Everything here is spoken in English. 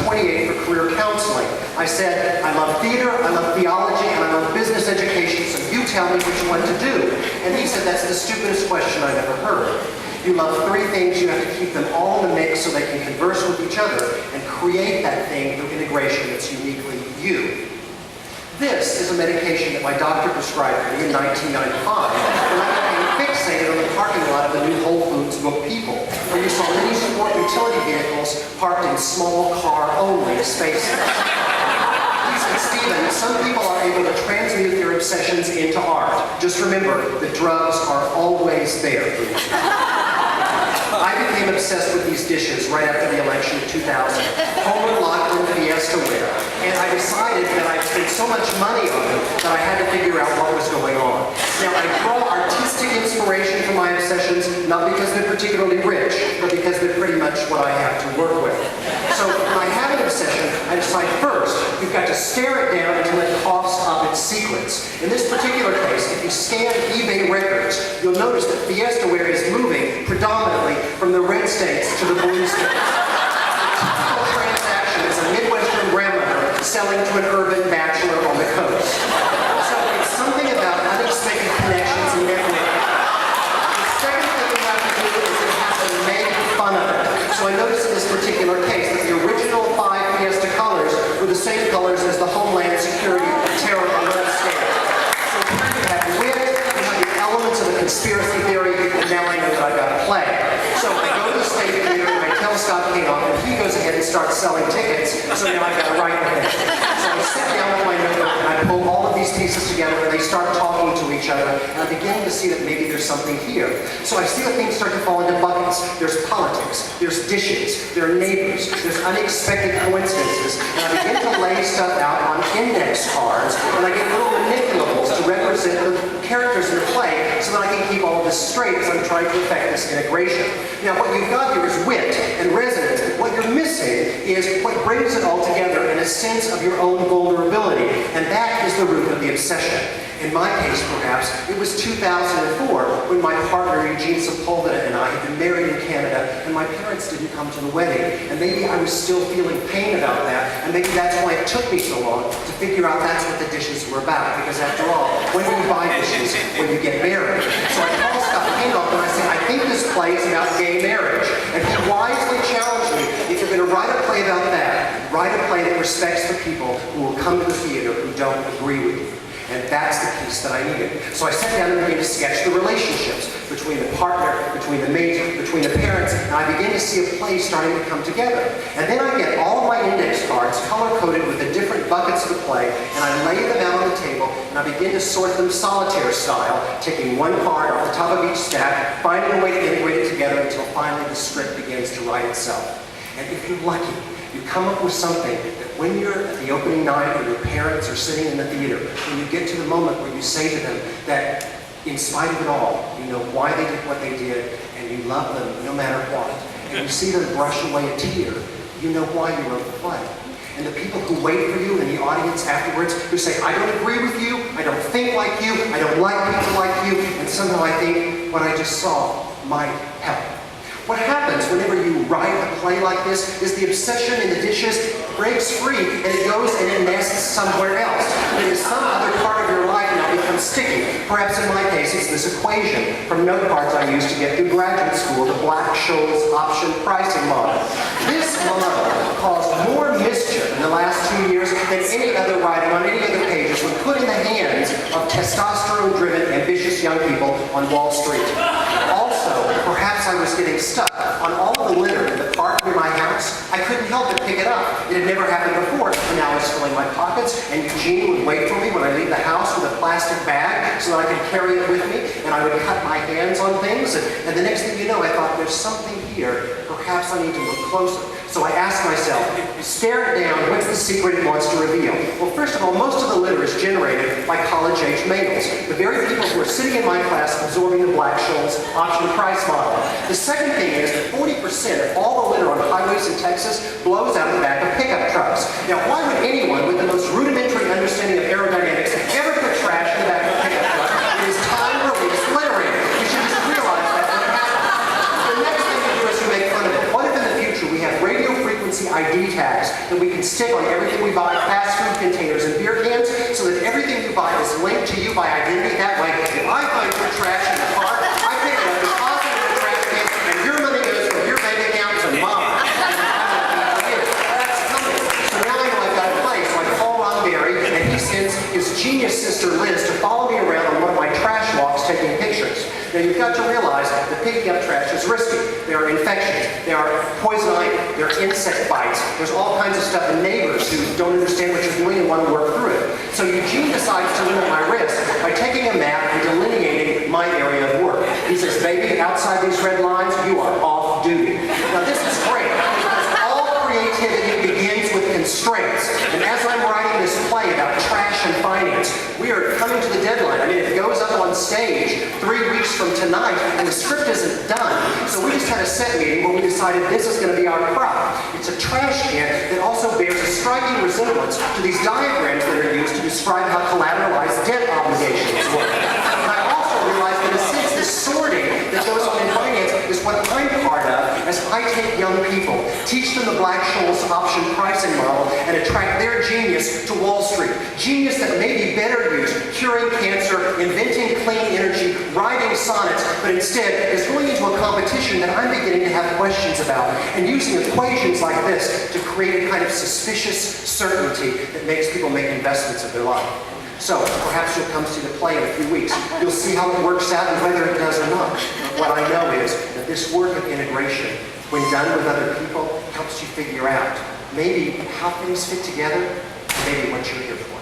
28 for career counseling. I said, I love theater, I love theology, and I love business education, so you tell me what you want to do. And he said, that's the stupidest question I've ever heard. You love three things, you have to keep them all in the mix so they can converse with each other and create that thing through integration that's uniquely you. This is a medication that my doctor prescribed me in 1995 when I became fixated on the parking lot of the new Whole Foods Book People, where you saw many sport utility vehicles parked in small car-only spaces. He said, Stephen, some people are able to transmute their obsessions into art. Just remember, the drugs are always there. I became obsessed with these dishes right after the election of 2000, Homer Lockland Fiesta ware, and I decided that I'd spent so much money on them that I had to figure out what was going on. Now, I draw artistic inspiration from my obsessions, not because they're particularly rich, but because they're pretty much what I have to work with. So when I have an obsession, I decide first, you've got to stare it down until it coughs up its secrets. In this particular case, if you scan eBay records, you'll notice that Fiesta ware is moving predominantly from the red states to the blue states. The typical transaction is a Midwestern grandmother selling to an urban bachelor on the coast. So it's something about unexpected connections and networking. The second thing you have to do is you have to make fun of it. So I noticed in this particular case that the original 5 Fiesta colors were the same colors as the Homeland Security terror alert scare. So here you have wit, you have the elements of a conspiracy theory, and now I know that I've got to play. So I go to the State Theater and I tell Scott Kinoff, and he goes ahead and starts selling tickets, so now I've got to write with it. So I sit down with my notebook and I pull all of these pieces together and they start talking to each other, and I'm beginning to see that maybe there's something here. So I see that things start to fall into buckets. There's politics, there's dishes, there are neighbors, there's unexpected coincidences, and I begin to lay stuff out on index cards, and I get little manipulables to represent the characters in the play so that I can keep all of this straight as I'm trying to effect this integration. Now what you've got here is wit and resonance. What you're missing is what brings it all together in a sense of your own vulnerability, and that is the root of the obsession. In my case, perhaps, it was 2004 when my partner Eugene Sepulveda and I had been married in Canada, and my parents didn't come to the wedding. And maybe I was still feeling pain about that, and maybe that's why it took me so long to figure out that's what the dishes were about. Because after all, when do you buy dishes? When you get married. So I called Scott Kinoff and I said, I think this play is about gay marriage. And he wisely challenged me, if you're going to write a play about that, write a play that respects the people who will come to the theater who don't agree with you. And that's the piece that I needed. So I sat down and began to sketch the relationships between the partner, between the mate, between the parents, and I began to see a play starting to come together. And then I get all of my index cards color-coded with the different buckets of the play, and I lay them out on the table, and I begin to sort them solitaire style, taking one card off the top of each stack, finding a way to integrate it together until finally the script begins to write itself. And if you're lucky, you come up with something that when you're at the opening night or your parents are sitting in the theater, when you get to the moment where you say to them that in spite of it all, you know why they did what they did, and you love them no matter what, and you see them brush away a tear, you know why you wrote the play. And the people who wait for you in the audience afterwards, who say, I don't agree with you, I don't think like you, I don't like people like you, and somehow I think what I just saw might help. What happens whenever you write a play like this is the obsession in the dishes breaks free and it goes and it nests somewhere else. It is some other part of your life now becomes sticky. Perhaps in my case it's this equation from note cards I used to get through graduate school, the Black-Scholes option pricing model. This model caused more mischief in the last 2 years than any other writing on any other pages when put in the hands of testosterone-driven, ambitious young people on Wall Street. Also, perhaps I was getting stuck on all of the litter in the park near my house. I couldn't help but pick it up. It had never happened before, and now I was filling my pockets, and Eugene would wait for me when I leave the house with a plastic bag so that I could carry it with me, and I would cut my hands on things, and the next thing you know, I thought, there's something here. Perhaps I need to look closer. So I asked myself, stare it down, what's the secret it wants to reveal? Well, first of all, most of the litter is generated by college-age males, the very people who are sitting in my class absorbing the Black-Scholes option price model. The second thing is that 40% of all the litter on highways in Texas blows out of the back of pickup trucks. Now, why would anyone with the most rudimentary understanding of aerodynamics ever put trash in the back of a pickup truck? It is time-release littering. You should just realize that's what happens. The next thing you do is you make fun of it. What if in the future we have radio frequency ID tags that we can stick on everything we buy, fast food containers and beer cans, so that everything you buy is linked to you by identity. That way, if I find your trash in the car, I pick it up, deposit it in the trash can, and your money goes from your bank account to mine. That's coming. So now I know I've got a place like Paul Ronberry, and he sends his genius sister Liz to follow me around on one of my trash walks taking pictures. Now you've got to realize that picking up trash is risky. There are infections, there are poison ivy, there are insect bites, there's all kinds of stuff, and neighbors who don't understand what you're doing and want to work through it. So Eugene decides to limit my risk by taking a map and delineating my area of work. He says, baby, outside these red lines, you are off duty. Now this is great, because all creativity begins with constraints. And as I'm writing this play about trash and finance, we are coming to the deadline. I mean, it goes up on stage 3 weeks from tonight, and the script isn't done. So we just had a set meeting where we decided this is going to be our prop. It's a trash can that also bears a striking resemblance to these diagrams that are used to describe how collateralized debt obligations work. And I also realized that in a sense, this sorting that goes on in finance is what I'm part of as I take young people, teach them the Black-Scholes option pricing model, and attract their genius to Wall Street. Genius that may be better used curing cancer, inventing clean energy, writing sonnets, but instead is going into a competition that I'm beginning to have questions about, and using equations like this to create a kind of suspicious certainty that makes people make investments of their life. So, perhaps you'll come see the play in a few weeks. You'll see how it works out and whether it does or not. What I know is that this work of integration, when done with other people, helps you figure out maybe how things fit together, maybe what you're here for.